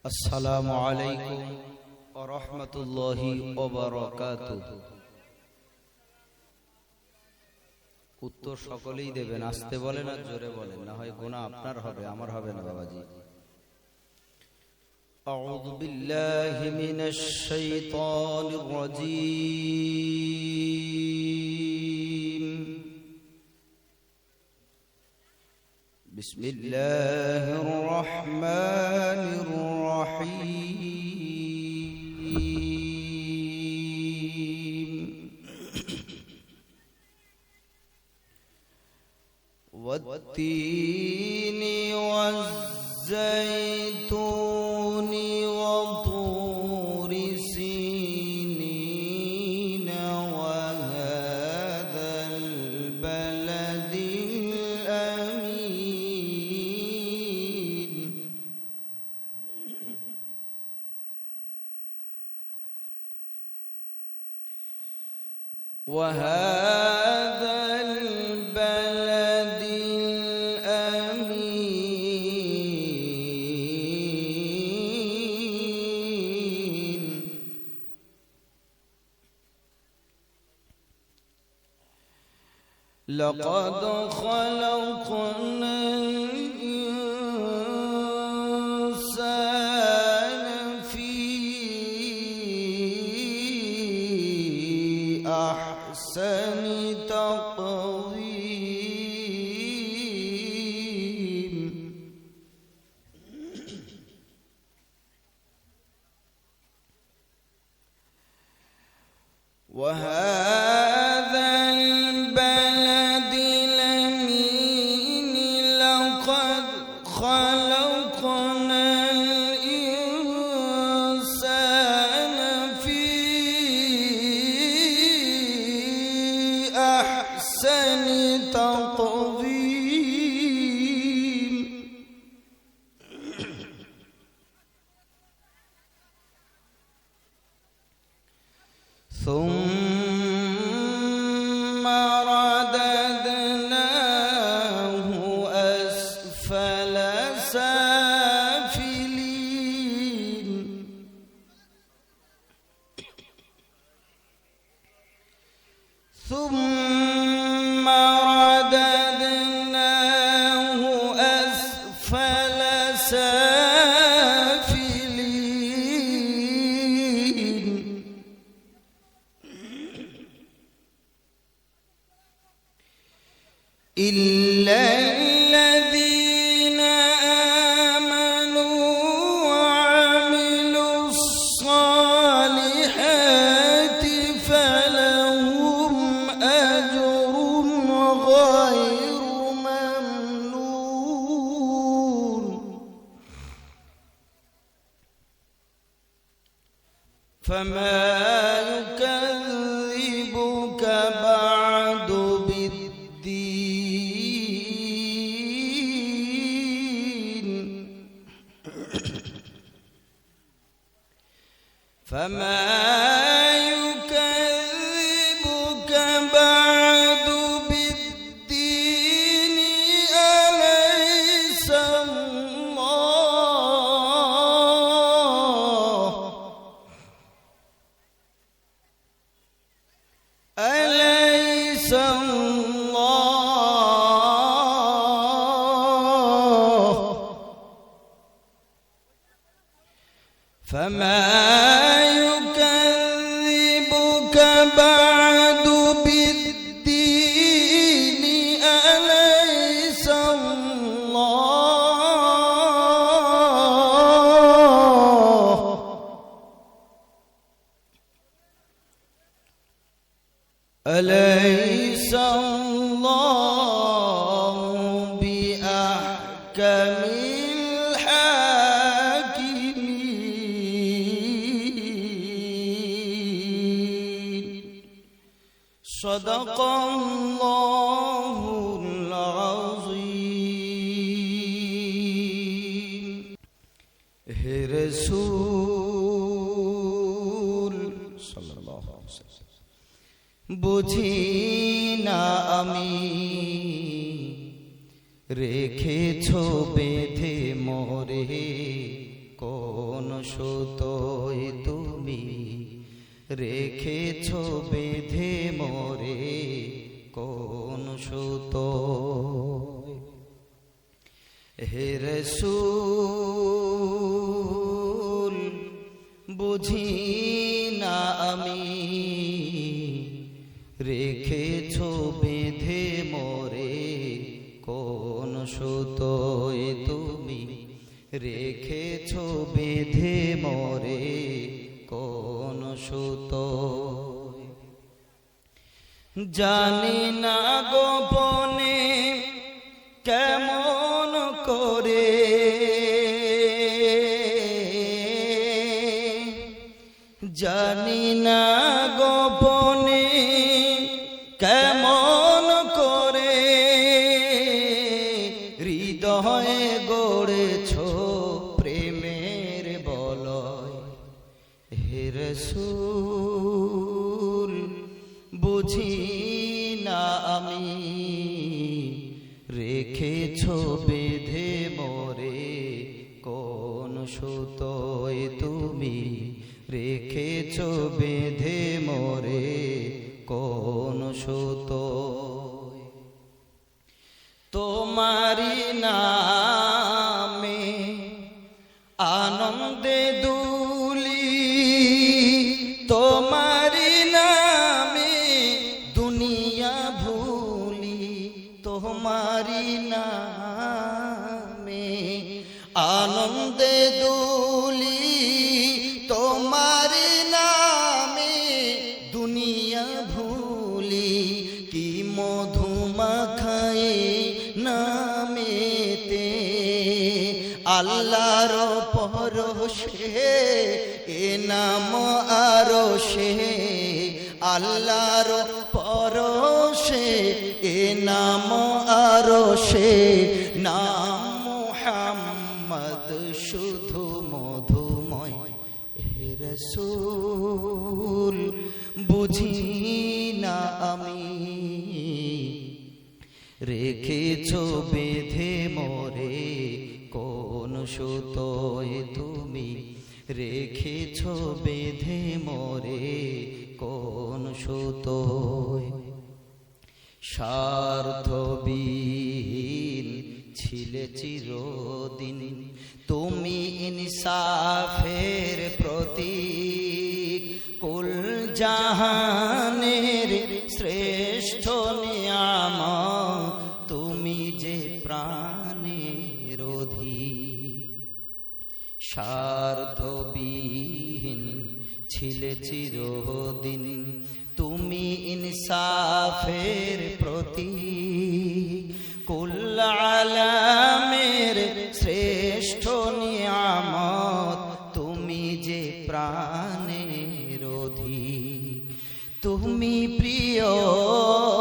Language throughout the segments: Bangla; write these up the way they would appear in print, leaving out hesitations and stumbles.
আসসালামু আলাইকুম ওয়া রাহমাতুল্লাহি ওয়া বারাকাতুহু। উত্তর সকলেই দেবেন, আস্তে বলেন আর জোরে বলেন, না হয় গুনাহ আপনার হবে, আমার হবে না বাবাজি। আউযু বিল্লাহি মিনাশ শাইতানির রাজীম। বিসমিল্লাহির রহমানির রহিম। ওয়াত-তিনি ওয়াজ-যাইতুনি ওয়া তুরি সিনিন ওয়া হাযাল বালাদিল আমিন। ওয়া হাযাল বালাদিল আমিন। লাকাদ খালাকনাল ইনসানা ফী আহসানি তাকওয়ীম। وهذا البلد الأمين لقد خلقنا الإنسان في أحسن تقويم. ثم رددناه أسفل سافلين. ثم رددناه أسفل سافلين. إلا الذين آمنوا وعملوا الصالحات فلهم أجر غير ممنون. فما يكذبك بعد فما يكذبك بعد بالدين. أليس الله أليس الله. فما يكذبك بعد بالدين. أليس الله أليس الله بأحكم الحاكمين. صدق الله العظيم. হে রাসূল সাল্লাল্লাহু আলাইহি ওয়াসাল্লাম, বুঝি না আমি রেখেছো বেঁধে মোরে কোন সুতোয় তুমি রেখেছ বেঁধে মোরে, কোন সুতোয়। হে রাসূল বুঝি না আমি, রেখেছ বেঁধে মোরে, কোন সুতোয় তুমি রেখেছ বেঁধে মোরে, কোন সুতোয়। জানি না গোপনে কেমন করে, জানি না গোপনে কেমন করে, হৃদয়ে গড়েছ প্রেমের বলয়। হে রাসূল বুঝি না আমি, রেখেছ বেঁধে মোরে, কোন সুতোয় তুমি রেখেছ বেঁধে মোরে, কোন সুতোয়। তোমারি নামে আনন্দে দুলি, তোমারি নামে দুনিয়া ভুলি, তোমারি নামে আনন্দে দুলি, তোমারি নামে দুনিয়া ভুলি, কি মধু মাখায়ে নামেতে, আল্লাহর পরশে এ নাম আরশে, আল্লাহর পরশে এ নাম আরশে, নাম মুহাম্মদ শুধু মধুময়। হে রাসূল বুঝি না আমি, রেখেছ বেঁধে মোরে, কোন সুতোয় তুমি রেখেছ বেঁধে মোরে, কোন সুতোয়। স্বার্থবিহীন ছিলে চিরদিন তুমি ইনসাফের প্রতীক, কুল জাহানের শ্রেষ্ঠ নিয়ামত তুমি যে প্রাণের অধিক। স্বার্থবিহীন ছিলে চিরদিন তুমি ইনসাফের প্রতীক, কুল আলামের শ্রেষ্ঠ নিয়ামত তুমি যে প্রাণের অধিক। তুমি প্রিয়তম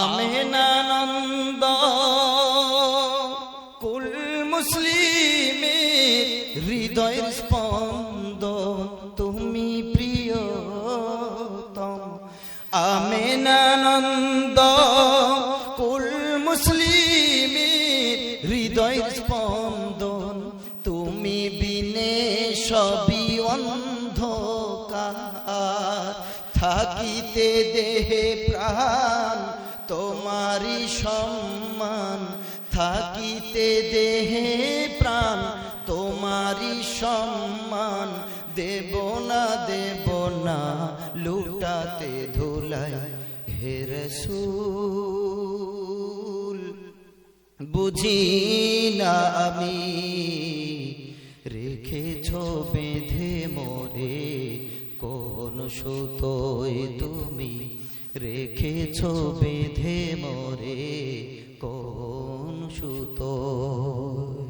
আমেনানন্দ, কুল মুসলিমের হৃদয়ের স্পন্দন, তুমি প্রিয়তম আমেনানন্দ, কুল মুসলিমের হৃদয়ের স্পন্দন, তুমি বিনে সবই অন্ধকার, থাকিতে দেহে প্রাণ তোমারি সম্মান, থাকিতে দেহে প্রাণ তোমারি সম্মান, দেব না লুটাতে ধুলাই। হে রাসূল বুঝি না আমি, রেখেছ বেঁধে মোরে, কোন সুতোয় তুমি রেখেছ বেঁধে মোরে, কোন সুতোয়।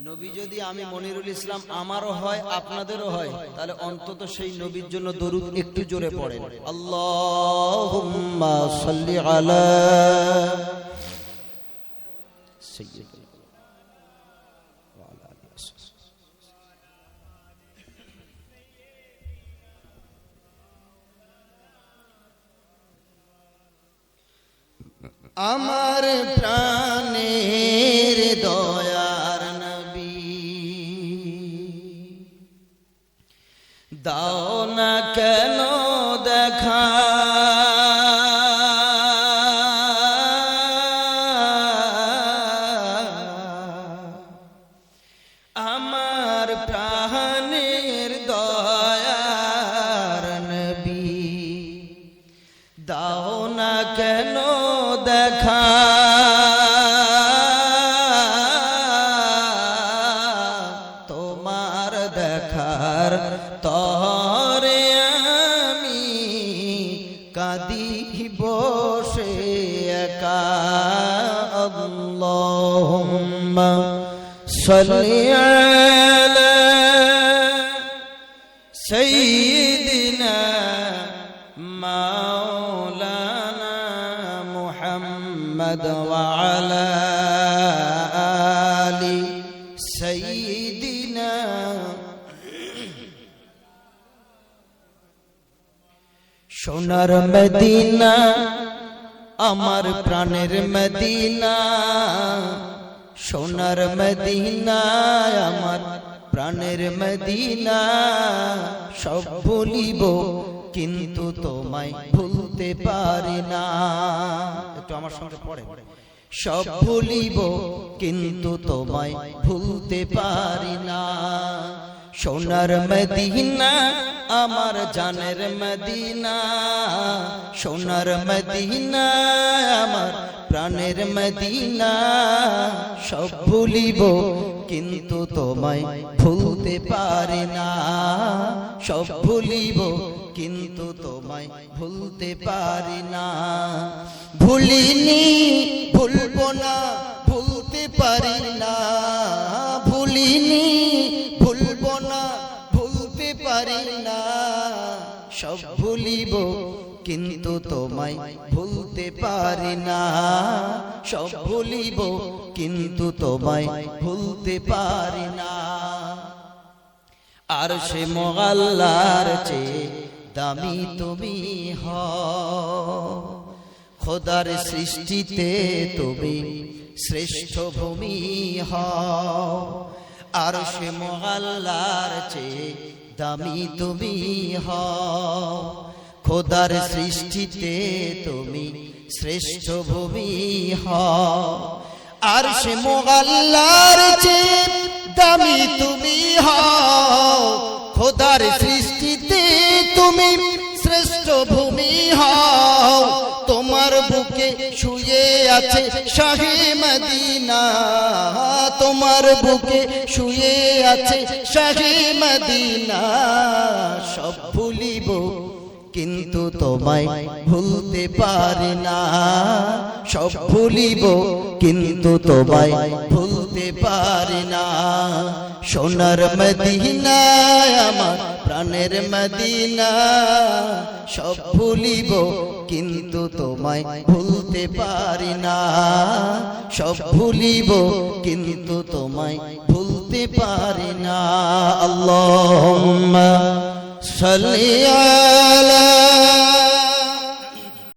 নবী যদি আমি মনিরুল ইসলাম আমারও হয় আপনাদেরও হয়, তাহলে অন্তত সেই নবীর জন্য দরুদ একটু জোরে পড়েন। আল্লাহুম্মা সাল্লি আলা সাইয়্যিদিনা ওয়া আলা আলিহি। আমার প্রাণের দয়ার নবী, দাও না কেন দেখা আমার প্রাণের দয়ার নবী, দাও না কেন দেখা তোমার দেখার তরে আমি কাঁদি বসে একা। আল্লাহুম্মা সাল্লি আলা সাইয়্যিদিনা মাওলানা মুহাম্মদ ওয়া আলা আলি সাইয়্যিদিনা। সোনার মদিনা আমার প্রাণের মদিনা, সোনার মদিনা আমার প্রাণের মদিনা। সব ভুলিব কিন্তু তোমায় ভুলতে পারি না। একটু আমার সঙ্গে পড়ে। সব ভুলিব কিন্তু তোমায় ভুলতে পারি না। সোনার মদিনা আমার জানের মদিনা, সোনার মদিনা আমার প্রাণের মদিনা। সব ভুলিব কিন্তু তোমায় ভুলতে পারি না। সব ভুলিব কিন্তু তোমায় ভুলতে পারি না। ভুলিনি ভুলবো না ভুলতে পারি না। ভুলিনি ভুলবো না ভুলতে পারি না। সব ভুলিব কিন্তু তোমায় ভুলতে পারি না। সব ভুলিব কিন্তু তোমায় ভুলতে পারি না। আরশে মুআল্লার চেয়ে দামি তুমি হও, খোদার সৃষ্টিতে তুমি শ্রেষ্ঠ ভূমি হও। আরশে মুআল্লার চেয়ে দামি তুমি হও, খোদার সৃষ্টিতে তুমি শ্রেষ্ঠ ভূমি হও। আরশে মুআল্লার চেয়ে দামি তুমি হও, খোদার সৃষ্টিতে তুমি শ্রেষ্ঠ ভূমি হও। তোমার বুকে শুয়ে আছে শাহে মদিনা, তোমার বুকে শুয়ে আছে শাহে মদিনা। সব ভুলিব কিন্তু তোমায় ভুলতে পারি না। সব ভুলিব কিন্তু তোমায় ভুলতে পারি না। সোনার মদিনা আমার প্রাণের মদিনা। সব ভুলিব কিন্তু তোমায় ভুলতে পারি না। সব ভুলিব কিন্তু তোমায় ভুলতে পারি না। আল্লাহুম্মা সাল্লি আলা